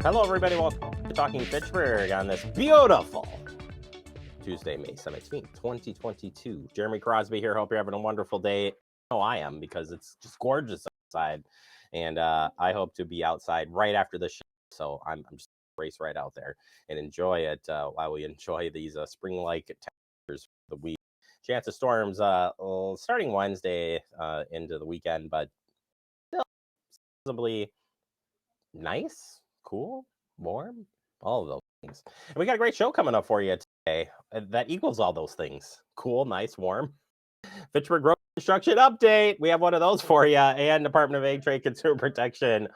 Hello, everybody. Welcome to Talking Fitchburg on this beautiful Tuesday, May 17th, 2022. Jeremy Crosby here. Hope you're having a wonderful day. Oh, I am, because it's just gorgeous outside. And I hope to be outside right after the show. So I'm just race right out there and enjoy it while we enjoy these spring-like temperatures for the week. Chance of storms starting Wednesday into the weekend, but still reasonably nice, cool, warm, all of those things. And we got a great show coming up for you today that equals all those things. Cool, nice, warm. Fitchburg Road Construction Update. We have one of those for you. And Department of Ag, Trade, Consumer Protection.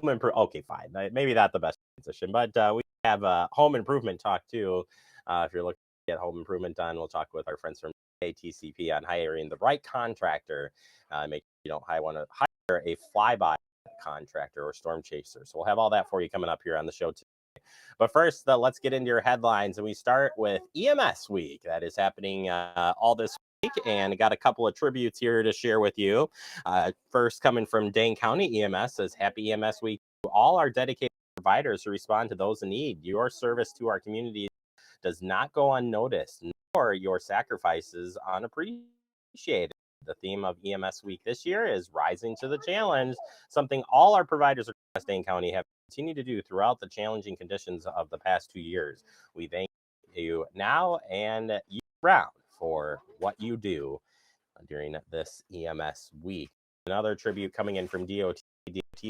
Okay, fine. Maybe not the best transition, but we have home improvement talk too. If you're looking to get home improvement done, we'll talk with our friends from ATCP on hiring the right contractor. Make sure you don't want to hire a flyby contractor or storm chaser. So we'll have all that for you coming up here on the show today. But first, let's get into your headlines. And we start with EMS Week. That is happening all this week. And got a couple of tributes here to share with you. First, coming from Dane County EMS, says Happy EMS Week to all our dedicated providers who respond to those in need. Your service to our community does not go unnoticed, nor your sacrifices unappreciated. The theme of EMS Week this year is Rising to the Challenge, something all our providers across Dane County have continued to do throughout the challenging conditions of the past 2 years. We thank you now and year-round for what you do during this EMS Week. Another tribute coming in from DOT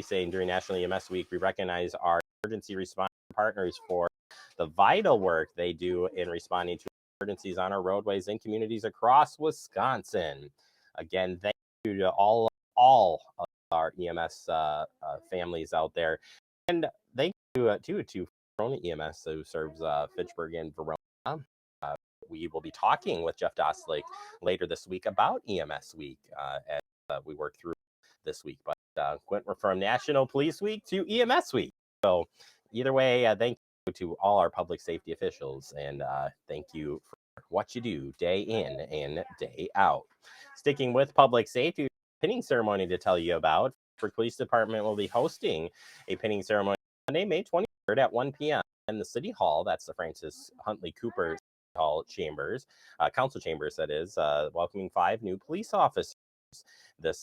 saying during National EMS Week, we recognize our emergency response partners for the vital work they do in responding to emergencies on our roadways and communities across Wisconsin. Again, thank you to all of our EMS families out there. And thank you to Verona EMS, who serves Fitchburg and Verona. We will be talking with Jeff Dostlik later this week about EMS Week as we work through this week. But went from National Police Week to EMS Week. So either way, thank you to all our public safety officials, and thank you for what you do day in and day out. Sticking with public safety, pinning ceremony to tell you about. The police department will be hosting a pinning ceremony Monday, May 23rd at 1 p.m. in the City Hall. That's the Francis Huntley Cooper City Hall chambers, council chambers, that is, welcoming 5 new police officers. This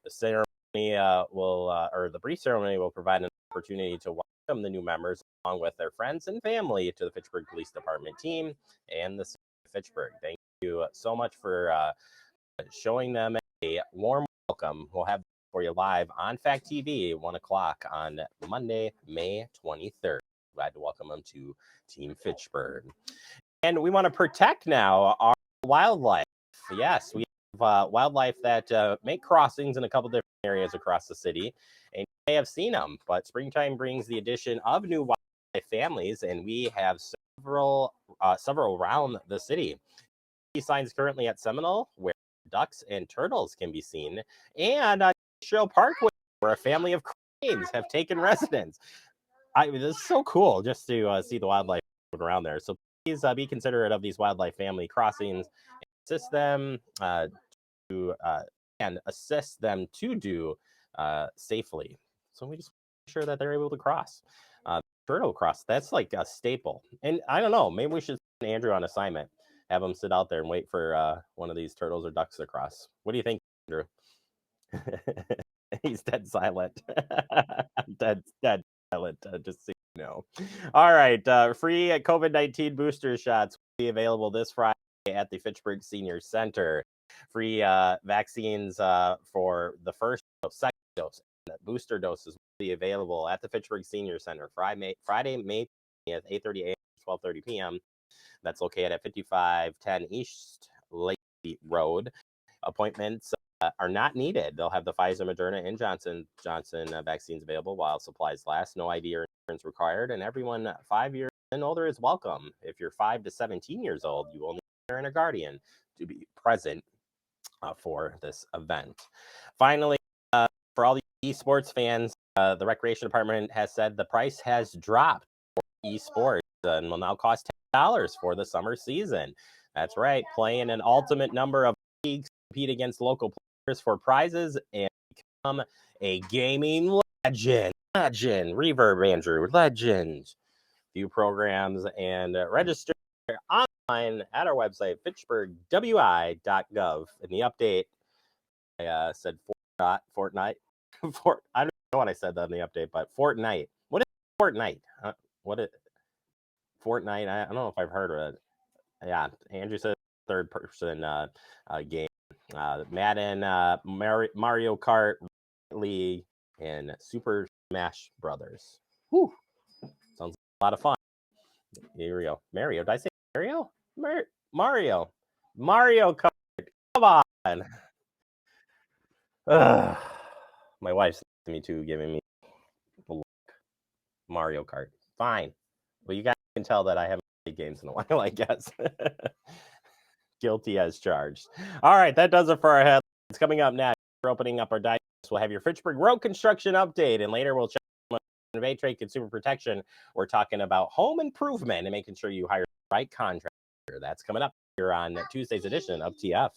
ceremony the brief ceremony will provide an opportunity to welcome the new members along with their friends and family to the Fitchburg Police Department team and the city of Fitchburg. Thank you so much for showing them a warm welcome. We'll have for you live on Fact TV, 1 o'clock on Monday, May 23rd. Glad to welcome them to Team Fitchburg. And we want to protect now our wildlife. Yes, we have wildlife that make crossings in a couple different areas across the city, and you may have seen them, but springtime brings the addition of new wildlife families, and we have several around the city. Signs currently at Seminole, where ducks and turtles can be seen, and on Trail Parkway, where a family of cranes have taken residence. This is so cool just to see the wildlife around there. So please be considerate of these wildlife family crossings and assist them to do safely. So we just make sure that they're able to cross. Turtle cross, that's like a staple. And I don't know, maybe we should send Andrew on assignment, have him sit out there and wait for one of these turtles or ducks to cross. What do you think, Andrew? He's dead silent. dead silent, just so you know. All right, free COVID-19 booster shots will be available this Friday at the Fitchburg Senior Center. Free vaccines for the first dose, second dose, and the booster doses will be available at the Fitchburg Senior Center Friday, May 20th, 8:30 a.m. to 12:30 p.m. That's located at 5510 East Lake Road. Appointments are not needed. They'll have the Pfizer, Moderna, and Johnson vaccines available while supplies last. No ID or insurance required, and everyone 5 years and older is welcome. If you're 5 to 17 years old, you will need a parent or guardian to be present for this event. Finally, for all the esports fans, the Recreation Department has said the price has dropped for esports and will now cost $10 for the summer season. That's right, playing an ultimate number of leagues, compete against local players for prizes, and become a gaming legend. Legend, Reverb Andrew, Legend. View programs and register online at our website, fitchburgwi.gov. In the update, I said Fortnite. I don't know what I said that in the update, but Fortnite. What is Fortnite? What is Fortnite? I don't know if I've heard of it. Yeah, Andrew said third person game. Madden, Mario Kart, League, and Super Smash Brothers. Whew. Sounds like a lot of fun. Here we go. Mario. Did I say Mario? Mario. Mario Kart. Come on. My wife's me too, giving me the look. Mario Kart. Fine. Well, you guys can tell that I haven't played games in a while, I guess. Guilty as charged. All right, that does it for our headlines. Coming up next, we're opening up our digest. We'll have your Fitchburg road construction update, and later we'll check on trade consumer protection. We're talking about home improvement and making sure you hire the right contractor. That's coming up here on Tuesday's edition of TF.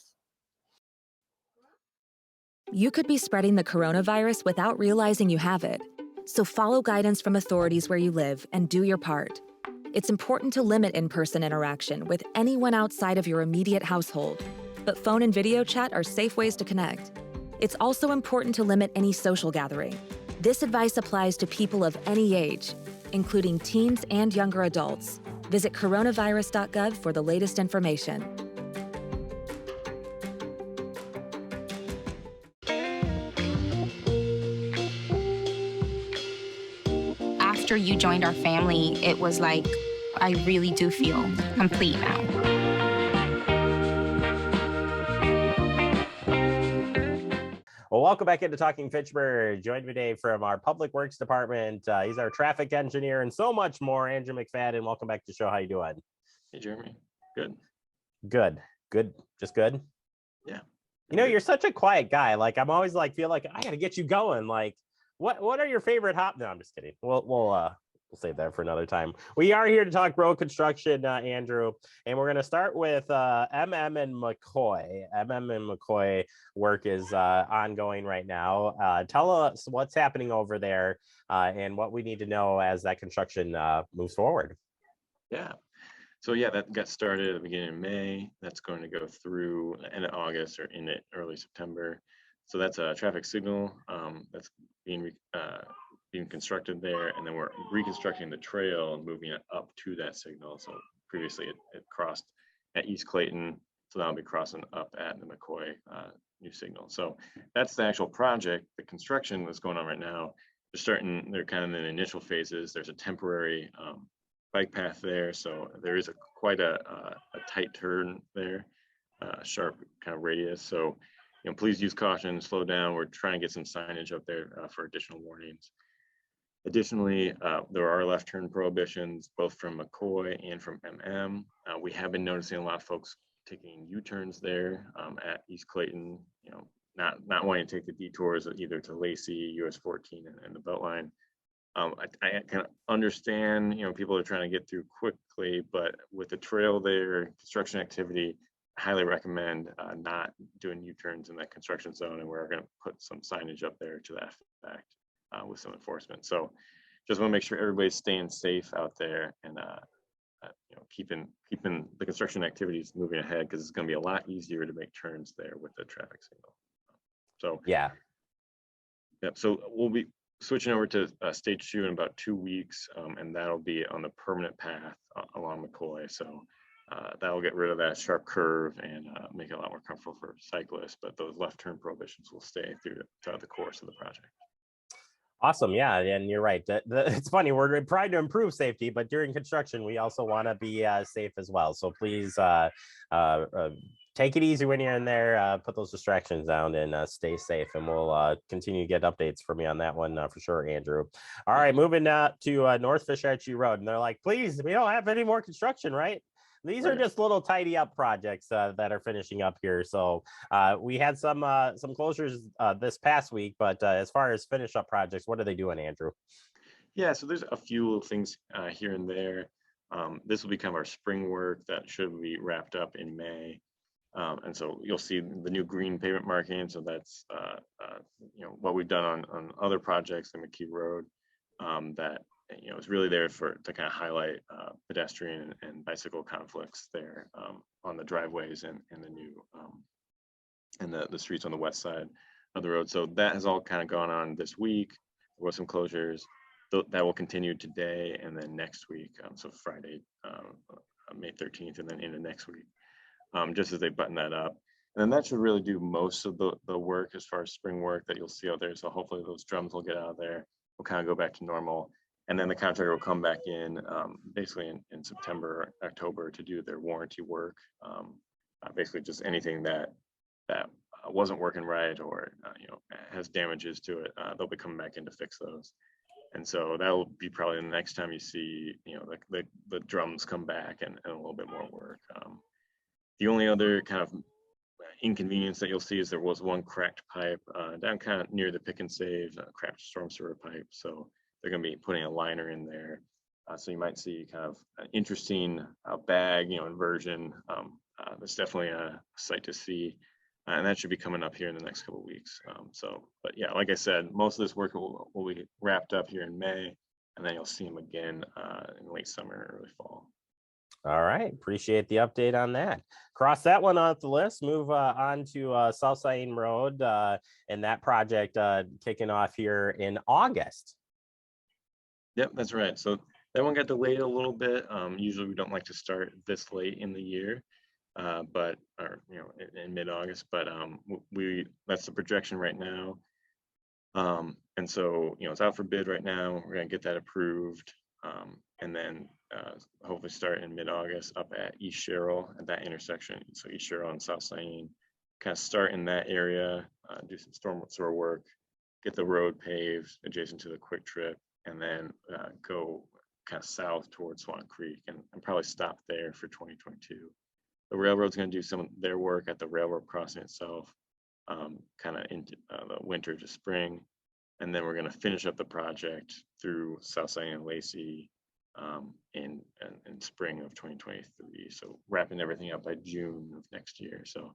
You could be spreading the coronavirus without realizing you have it. So follow guidance from authorities where you live and do your part. It's important to limit in-person interaction with anyone outside of your immediate household, but phone and video chat are safe ways to connect. It's also important to limit any social gathering. This advice applies to people of any age, including teens and younger adults. Visit coronavirus.gov for the latest information. After you joined our family, it was like, I really do feel complete now. Well, welcome back into Talking Fitchburg. Joined today from our Public Works Department. He's our traffic engineer and so much more. Andrew McFadden, welcome back to the show. How you doing? Hey, Jeremy. Good. Good. Just good? Yeah. You know, you're such a quiet guy. Like, I'm always like, feel like I got to get you going. Like, what are your favorite No, I'm just kidding. We'll save that for another time. We are here to talk road construction, Andrew, and we're going to start with MM and McCoy. MM and McCoy work is ongoing right now. Tell us what's happening over there and what we need to know as that construction moves forward. Yeah. So yeah, that got started at the beginning of May. That's going to go through the end of August or into early September. So that's a traffic signal that's being constructed there, and then we're reconstructing the trail and moving it up to that signal. So previously it crossed at East Clayton, so that'll be crossing up at the McCoy new signal. So that's the actual project. The construction that's going on right now, they're kind of in the initial phases. There's a temporary bike path there, so there is quite a tight turn there, sharp kind of radius. So please use caution, slow down. We're trying to get some signage up there for additional warnings. Additionally, there are left turn prohibitions, both from McCoy and from MM. We have been noticing a lot of folks taking U-turns there at East Clayton, not wanting to take the detours either to Lacey, US 14, and the Beltline. I kind of understand, people are trying to get through quickly, but with the trail there, construction activity, I highly recommend not doing U-turns in that construction zone, and we're going to put some signage up there to that effect with some enforcement. So just want to make sure everybody's staying safe out there and keeping the construction activities moving ahead, because it's going to be a lot easier to make turns there with the traffic signal. So yeah. So we'll be switching over to stage 2 in about 2 weeks, and that'll be on the permanent path along McCoy. So that'll get rid of that sharp curve and make it a lot more comfortable for cyclists, but those left turn prohibitions will stay throughout the course of the project. Awesome. Yeah. And you're right. It's funny. We're trying to improve safety, but during construction, we also want to be safe as well. So please take it easy when you're in there, put those distractions down and stay safe. And we'll continue to get updates from you on that one for sure, Andrew. All right. Moving to North Fish Archery Road. And they're like, please, we don't have any more construction, right? These are just little tidy up projects that are finishing up here. So we had some closures this past week, but as far as finish up projects, what are they doing, Andrew? Yeah, so there's a few little things here and there. This will become our spring work that should be wrapped up in May. And so you'll see the new green pavement marking. So that's what we've done on other projects in McKee Road. that is really there to kind of highlight pedestrian and bicycle conflicts there on the driveways and the new and the streets on the west side of the road. So that has all kind of gone on this week. There was some closures that will continue today and then next week. So Friday, May 13th, and then into next week, just as they button that up. And then that should really do most of the work as far as spring work that you'll see out there. So hopefully those drums will get out of there. We'll kind of go back to normal. And then the contractor will come back in basically in September, October to do their warranty work. Basically just anything that wasn't working right or has damages to it, they'll be coming back in to fix those. And so that'll be probably the next time you see the drums come back and a little bit more work. The only other kind of inconvenience that you'll see is there was one cracked pipe down kind of near the pick and save, cracked storm sewer pipe. So they're going to be putting a liner in there. So you might see kind of an interesting bag, inversion. That's definitely a sight to see. And that should be coming up here in the next couple of weeks. But yeah, like I said, most of this work will be wrapped up here in May, and then you'll see them again in late summer, early fall. All right, appreciate the update on that. Cross that one off the list. Move on to South Saline Road and that project kicking off here in August. Yep, that's right. So that one got delayed a little bit. Usually we don't like to start this late in the year, in mid-August, but that's the projection right now. And so it's out for bid right now. We're gonna get that approved, and then hopefully start in mid-August up at East Sherrill at that intersection. So East Sherrill and South Saline, kind of start in that area, do some storm sewer work, get the road paved adjacent to the Quick Trip, and then go kind of south towards Swan Creek and probably stop there for 2022. The railroad's going to do some of their work at the railroad crossing itself, kind of into the winter to spring. And then we're going to finish up the project through South Saline and Lacey in spring of 2023. So wrapping everything up by June of next year. So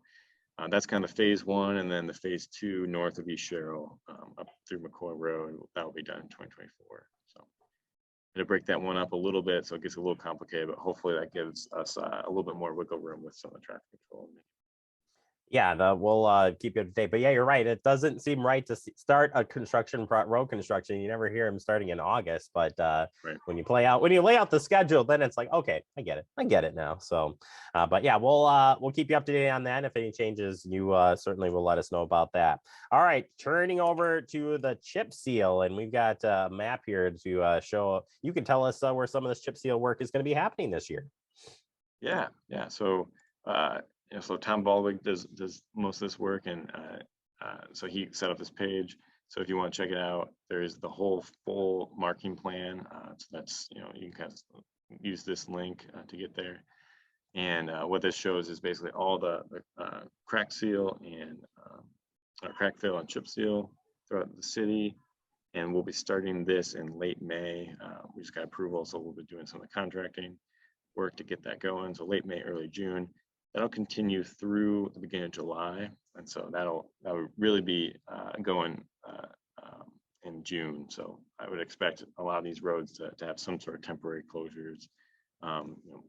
that's kind of phase one. And then the phase two north of East Sherrill up through McCoy Road, that will be done in 2024. So to break that one up a little bit, so it gets a little complicated, but hopefully that gives us a little bit more wiggle room with some of the traffic control. Yeah, we'll keep you up to date. But yeah, you're right. It doesn't seem right to start a road construction. You never hear them starting in August. But right. when you lay out the schedule, then it's like, okay, I get it now. So, but yeah, we'll keep you up to date on that. If any changes, you certainly will let us know about that. All right, turning over to the chip seal, and we've got a map here to show. You can tell us where some of this chip seal work is going to be happening this year. Yeah. So. So Tom Baldwin does most of this work, and so he set up this page. So if you want to check it out, there's the whole full marking plan. So that's you can kind of use this link to get there. And what this shows is basically all the crack seal and crack fill and chip seal throughout the city. And we'll be starting this in late May. We just got approval, so we'll be doing some of the contracting work to get that going. So late May, early June. That'll continue through the beginning of July, and so that would really be going in June. So I would expect a lot of these roads to have some sort of temporary closures,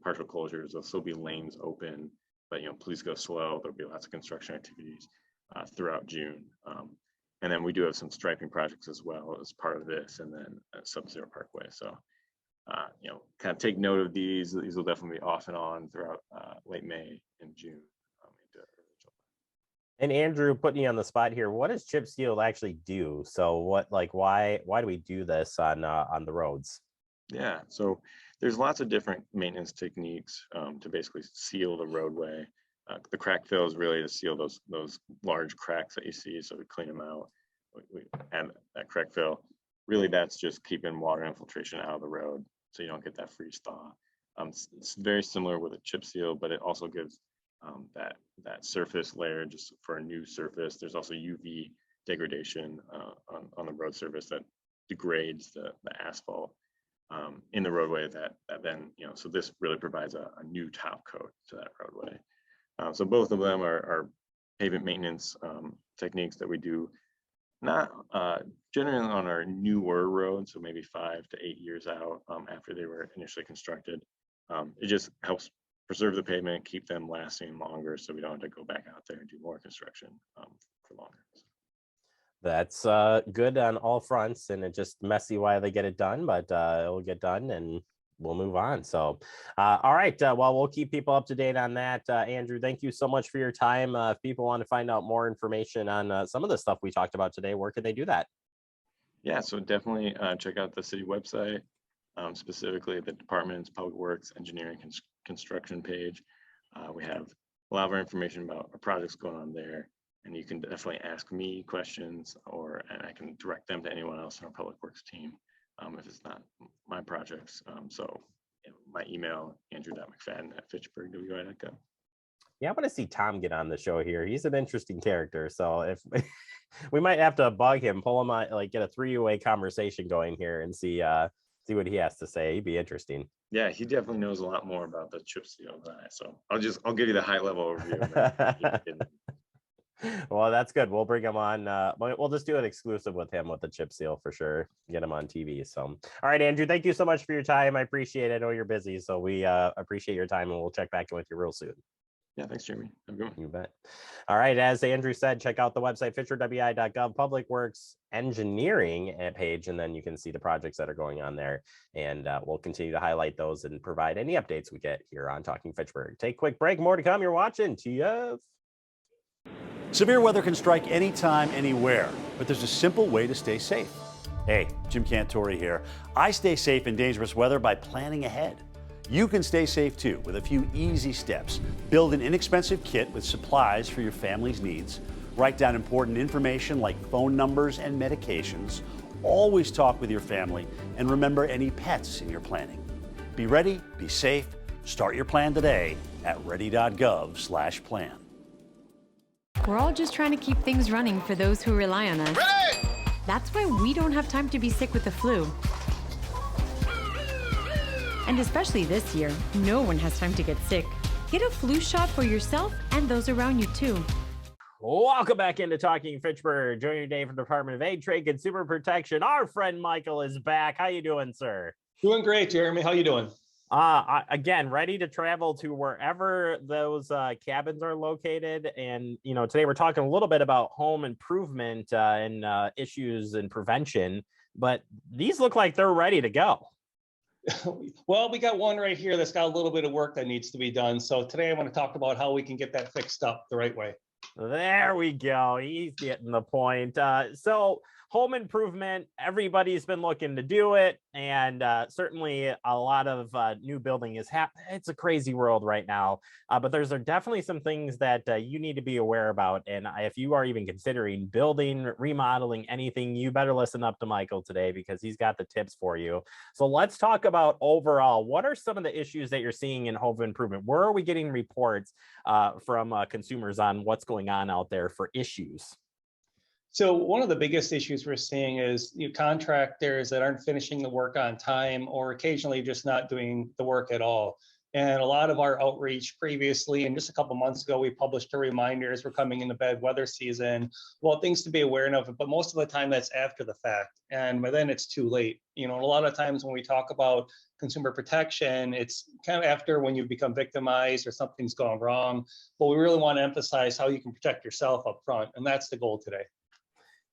partial closures. There'll still be lanes open, but please go slow. There'll be lots of construction activities throughout June, and then we do have some striping projects as well as part of this, and then Sub-Zero Parkway. So. Kind of take note of these. These will definitely be off and on throughout late May and June into early July. And Andrew, putting you on the spot here, what does chip seal actually do? So why do we do this on the roads? Yeah, so there's lots of different maintenance techniques to basically seal the roadway. The crack fill is really to seal those large cracks that you see, so we clean them out. We add that crack fill. Really, that's just keeping water infiltration out of the road, so you don't get that freeze thaw. It's very similar with a chip seal, but it also gives that surface layer just for a new surface. There's also UV degradation on the road surface that degrades the asphalt in the roadway. That then so this really provides a new top coat to that roadway. So both of them are pavement maintenance techniques that we do Not generally on our newer roads, so maybe 5 to 8 years out after they were initially constructed. It just helps preserve the pavement, keep them lasting longer, so we don't have to go back out there and do more construction for longer. That's good on all fronts, and it's just messy while they get it done, but it'll get done and we'll move on. So, all right. Well, we'll keep people up to date on that. Andrew, thank you so much for your time. If people want to find out more information on some of the stuff we talked about today, where can they do that? Yeah, so definitely check out the city website, specifically the department's Public Works Engineering Construction page. We have a lot of our information about our projects going on there, and you can definitely ask me questions, and I can direct them to anyone else in our Public Works team if it's not my projects. So my email, andrew.mcfadden@fitchburg.wi.gov. Yeah, I want to see Tom get on the show here. He's an interesting character. So if we might have to bug him, pull him on, like get a three-way conversation going here and see what he has to say. He'd be interesting. Yeah, he definitely knows a lot more about the chip seal than I. So I'll give you the high level overview. Well, that's good. We'll bring him on. We'll just do an exclusive with him with the chip seal for sure. Get him on TV. So, all right, Andrew, thank you so much for your time. I appreciate it. I know you're busy, so we appreciate your time, and we'll check back in with you real soon. Yeah, thanks, Jeremy. Have a good one. You bet. All right, as Andrew said, check out the website, fitchburg.wi.gov, Public Works Engineering page, and then you can see the projects that are going on there. And we'll continue to highlight those and provide any updates we get here on Talking Fitchburg. Take a quick break. More to come. You're watching TF. Severe weather can strike anytime, anywhere, but there's a simple way to stay safe. Hey, Jim Cantore here. I stay safe in dangerous weather by planning ahead. You can stay safe too with a few easy steps. Build an inexpensive kit with supplies for your family's needs. Write down important information like phone numbers and medications. Always talk with your family and remember any pets in your planning. Be ready, be safe. Start your plan today at ready.gov/plan. We're all just trying to keep things running for those who rely on us. Ready! That's why we don't have time to be sick with the flu. And especially this year, no one has time to get sick. Get a flu shot for yourself and those around you too. Welcome back into Talking Fitchburg. Joining today from the Department of Ag, Trade, Consumer Protection, our friend Michael is back. How you doing, sir? Doing great, Jeremy. How you doing? Again, ready to travel to wherever those cabins are located. And, today we're talking a little bit about home improvement and issues and prevention, but these look like they're ready to go. Well, we got one right here that's got a little bit of work that needs to be done. So today I want to talk about how we can get that fixed up the right way. There we go. He's getting the point. So home improvement, everybody's been looking to do it. And certainly a lot of new building is happening. It's a crazy world right now. But there's definitely some things that you need to be aware about. And if you are even considering building, remodeling, anything, you better listen up to Michael today because he's got the tips for you. So let's talk about overall, what are some of the issues that you're seeing in home improvement? Where are we getting reports from consumers on what's going on out there for issues? So one of the biggest issues we're seeing is contractors that aren't finishing the work on time or occasionally just not doing the work at all. And a lot of our outreach previously, and just a couple months ago, we published a reminder as we're coming into bad weather season, well, things to be aware of, but most of the time that's after the fact. And by then it's too late. A lot of times when we talk about consumer protection, it's kind of after when you've become victimized or something's gone wrong. But we really want to emphasize how you can protect yourself up front. And that's the goal today.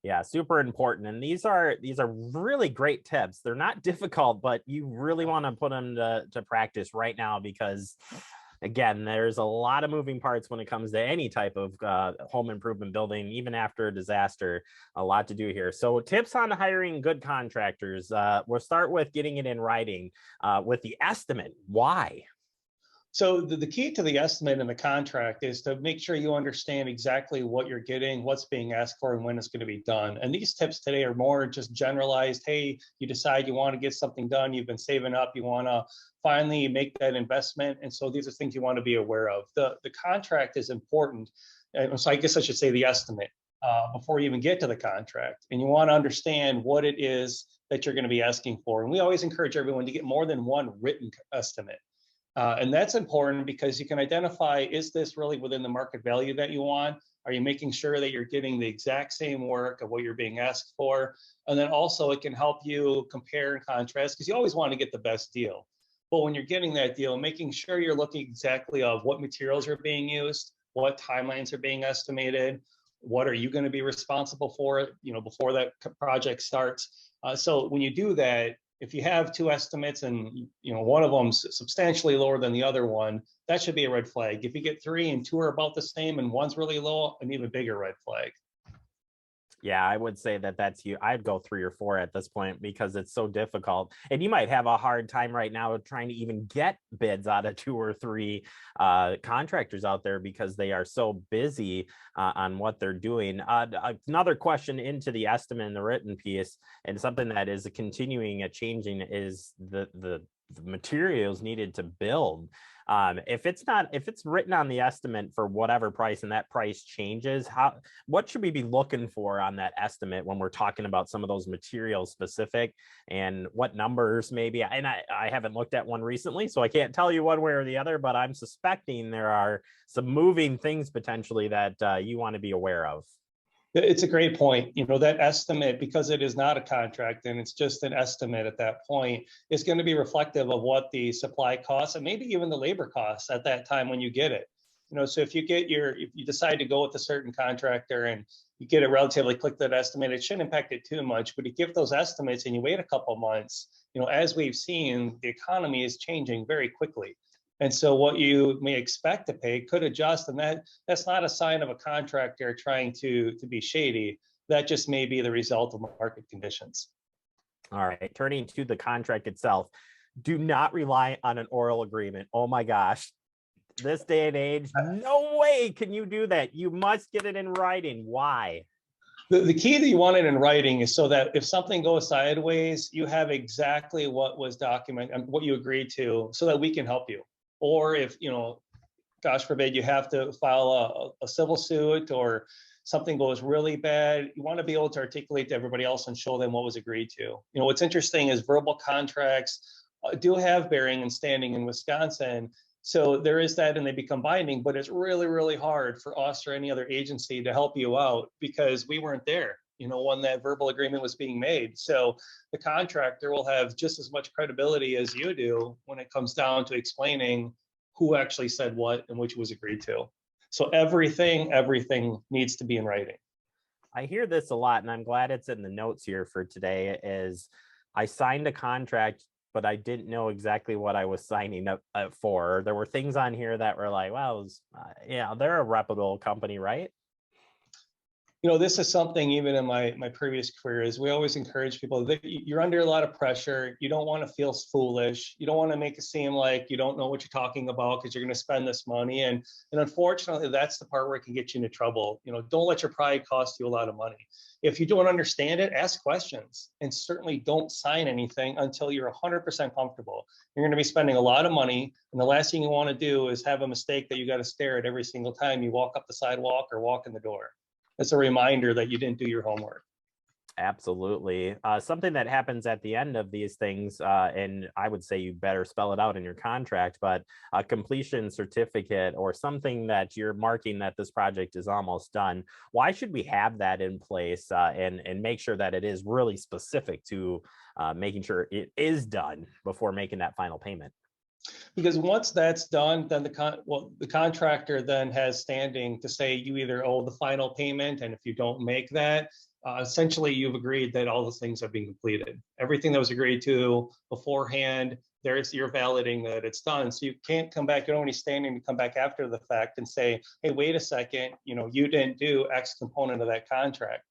Yeah, super important. And these are really great tips. They're not difficult, but you really want to put them to practice right now because, again, there's a lot of moving parts when it comes to any type of home improvement building, even after a disaster. A lot to do here. So tips on hiring good contractors. We'll start with getting it in writing with the estimate. Why? So the key to the estimate and the contract is to make sure you understand exactly what you're getting, what's being asked for, and when it's going to be done. And these tips today are more just generalized. Hey, you decide you want to get something done, you've been saving up, you want to finally make that investment. And so these are things you want to be aware of. The contract is important. And so I guess I should say the estimate before you even get to the contract. And you want to understand what it is that you're going to be asking for. And we always encourage everyone to get more than one written estimate. And that's important because you can identify, is this really within the market value that you want? Are you making sure that you're getting the exact same work of what you're being asked for? And then also it can help you compare and contrast, because you always want to get the best deal. But when you're getting that deal, making sure you're looking exactly of what materials are being used, what timelines are being estimated, what are you going to be responsible for, before that project starts. So when you do that, if you have two estimates and one of them's substantially lower than the other one, that should be a red flag. If you get three and two are about the same and one's really low, an even bigger red flag. Yeah, I would say that that's you. I'd go 3 or 4 at this point because it's so difficult. And you might have a hard time right now trying to even get bids out of 2 or 3 contractors out there because they are so busy on what they're doing. Another question into the estimate in the written piece, and something that is continuing changing, is the materials needed to build. If it's written on the estimate for whatever price and that price changes, what should we be looking for on that estimate when we're talking about some of those materials specific, and what numbers maybe? And I haven't looked at one recently, so I can't tell you one way or the other, but I'm suspecting there are some moving things potentially that you want to be aware of. It's a great point. That estimate, because it is not a contract and it's just an estimate at that point, is going to be reflective of what the supply costs and maybe even the labor costs at that time when you get it. So if you decide to go with a certain contractor and you get a relatively quick that estimate, it shouldn't impact it too much. But you give those estimates and you wait a couple months, as we've seen, the economy is changing very quickly. And so what you may expect to pay could adjust, and that's not a sign of a contractor trying to be shady. That just may be the result of market conditions. All right, turning to the contract itself, do not rely on an oral agreement. Oh my gosh, this day and age, no way can you do that. You must get it in writing. Why? The key that you want it in writing is so that if something goes sideways, you have exactly what was documented and what you agreed to, so that we can help you. Or if, gosh forbid, you have to file a civil suit or something goes really bad, you want to be able to articulate to everybody else and show them what was agreed to. What's interesting is verbal contracts do have bearing and standing in Wisconsin. So there is that, and they become binding, but it's really, really hard for us or any other agency to help you out because we weren't there, when that verbal agreement was being made. So the contractor will have just as much credibility as you do when it comes down to explaining who actually said what and which was agreed to. So everything needs to be in writing. I hear this a lot, and I'm glad it's in the notes here for today, is I signed a contract, but I didn't know exactly what I was signing up for. There were things on here that were like, well, they're a reputable company, right? This is something even in my previous career is we always encourage people that you're under a lot of pressure. You don't want to feel foolish. You don't want to make it seem like you don't know what you're talking about because you're going to spend this money. And unfortunately, that's the part where it can get you into trouble. Don't let your pride cost you a lot of money. If you don't understand it, ask questions, and certainly don't sign anything until you're 100% comfortable. You're going to be spending a lot of money, and the last thing you want to do is have a mistake that you got to stare at every single time you walk up the sidewalk or walk in the door. It's a reminder that you didn't do your homework. Absolutely. Something that happens at the end of these things, and I would say you better spell it out in your contract, but a completion certificate or something that you're marking that this project is almost done. Why should we have that in place and make sure that it is really specific to making sure it is done before making that final payment? Because once that's done, then the contractor then has standing to say you either owe the final payment, and if you don't make that, essentially you've agreed that all the things have been completed. Everything that was agreed to beforehand, you're validating that it's done. So you can't come back. You don't have any standing to come back after the fact and say, hey, wait a second, you didn't do X component of that contract.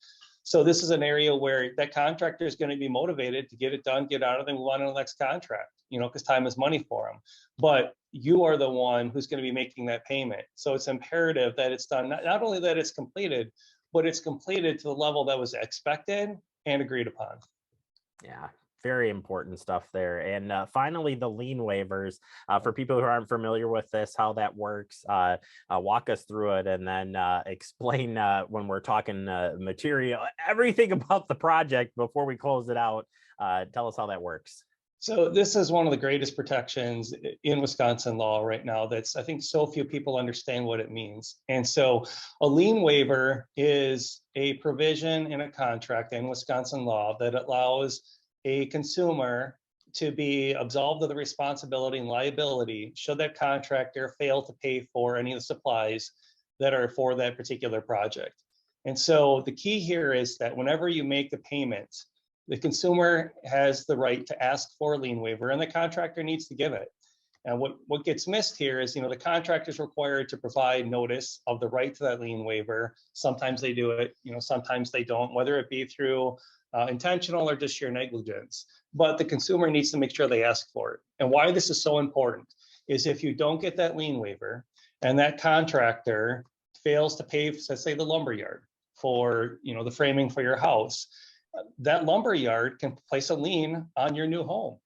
So this is an area where that contractor is going to be motivated to get it done, get out of them, move on to the next contract, because time is money for them. But you are the one who's going to be making that payment. So it's imperative that it's done, not only that it's completed, but it's completed to the level that was expected and agreed upon. Yeah. Very important stuff there. And finally, the lien waivers. For people who aren't familiar with this, how that works, walk us through it, and then explain when we're talking material, everything about the project before we close it out. Tell us how that works. So this is one of the greatest protections in Wisconsin law right now. That's, I think, so few people understand what it means. And so a lien waiver is a provision in a contract in Wisconsin law that allows a consumer to be absolved of the responsibility and liability should that contractor fail to pay for any of the supplies that are for that particular project. And so the key here is that whenever you make the payment, the consumer has the right to ask for a lien waiver, and the contractor needs to give it. And what gets missed here is, the contractor is required to provide notice of the right to that lien waiver. Sometimes they do it, sometimes they don't, whether it be through intentional or just sheer negligence. But the consumer needs to make sure they ask for it. And why this is so important is if you don't get that lien waiver and that contractor fails to pay, let's say, the lumber yard for, the framing for your house, that lumber yard can place a lien on your new home.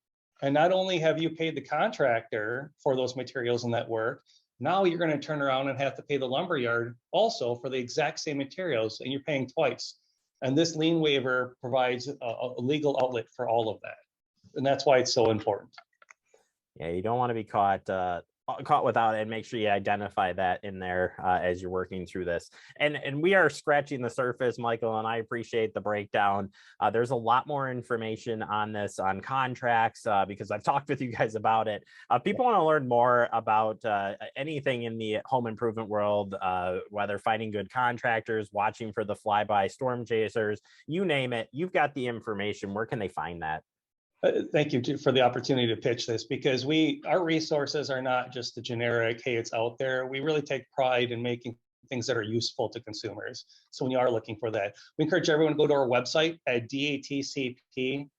And not only have you paid the contractor for those materials and that work, now you're going to turn around and have to pay the lumber yard also for the exact same materials, and you're paying twice. And this lien waiver provides a legal outlet for all of that. And that's why it's so important. Yeah, you don't want to be caught without it, and make sure you identify that in there as you're working through this. And we are scratching the surface, Michael, and I appreciate the breakdown. There's a lot more information on this on contracts because I've talked with you guys about it. People want to learn more about anything in the home improvement world, whether finding good contractors, watching for the flyby storm chasers, you name it, you've got the information. Where can they find that? Thank you for the opportunity to pitch this, because our resources are not just the generic, hey, it's out there. We really take pride in making things that are useful to consumers. So when you are looking for that, we encourage everyone to go to our website at datcp.wi.gov.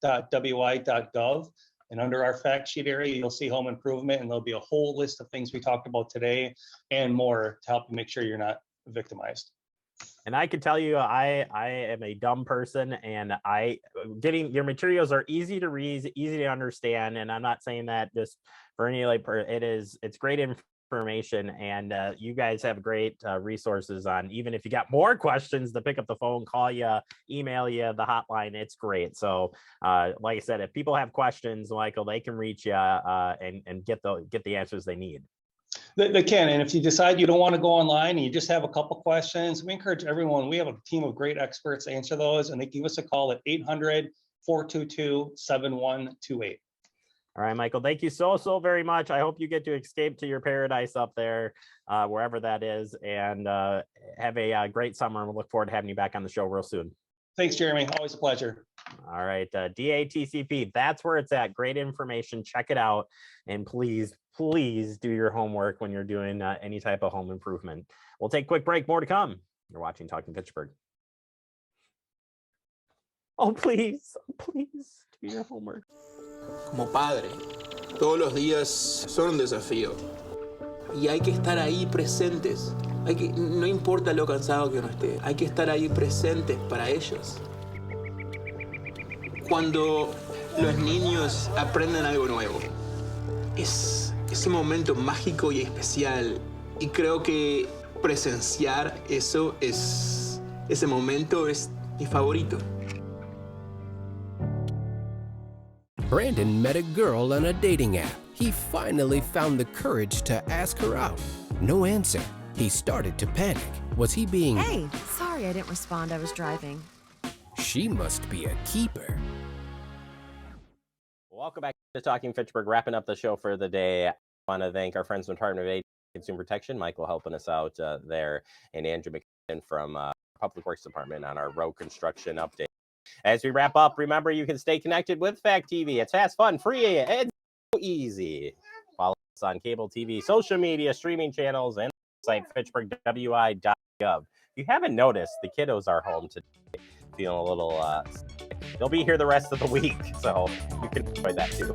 And under our fact sheet area, you'll see home improvement, and there'll be a whole list of things we talked about today and more to help you make sure you're not victimized. And I can tell you, I am a dumb person, and getting your materials are easy to read, easy to understand. And I'm not saying that just for any it's great information, and you guys have great resources on, even if you got more questions, to pick up the phone, call you, email you, the hotline. It's great. So like I said, if people have questions, Michael, they can reach you and get the answers they need. They can. And if you decide you don't want to go online and you just have a couple questions, we encourage everyone. We have a team of great experts to answer those, and they give us a call at 800-422-7128. All right, Michael, thank you so very much. I hope you get to escape to your paradise up there, wherever that is, and have a great summer. And we'll look forward to having you back on the show real soon. Thanks, Jeremy. Always a pleasure. All right, DATCP, that's where it's at. Great information. Check it out. And please do your homework when you're doing any type of home improvement. We'll take a quick break. More to come. You're watching Talking Fitchburg. Oh, please do your homework. Como padre, todos los días son un desafío. Y hay que estar ahí presentes. No importa lo cansado que uno esté, hay que estar ahí presentes para ellos. Cuando los niños aprenden algo nuevo, es ese momento mágico y especial. Y creo que presenciar ese momento es mi favorito. Brandon met a girl on a dating app. He finally found the courage to ask her out. No answer. He started to panic. Was he being... Hey, sorry I didn't respond. I was driving. She must be a keeper. Welcome back to Talking Fitchburg. Wrapping up the show for the day. I want to thank our friends from Department of Ed Consumer Protection, Michael helping us out there, and Andrew McKinnon from Public Works Department on our road construction update. As we wrap up, remember you can stay connected with Fact TV. It's fast, fun, free, and so easy. Follow us on cable TV, social media, streaming channels, and website fitchburgwi.gov. If you haven't noticed, the kiddos are home today, feeling a little sick. They'll be here the rest of the week, so you can enjoy that too.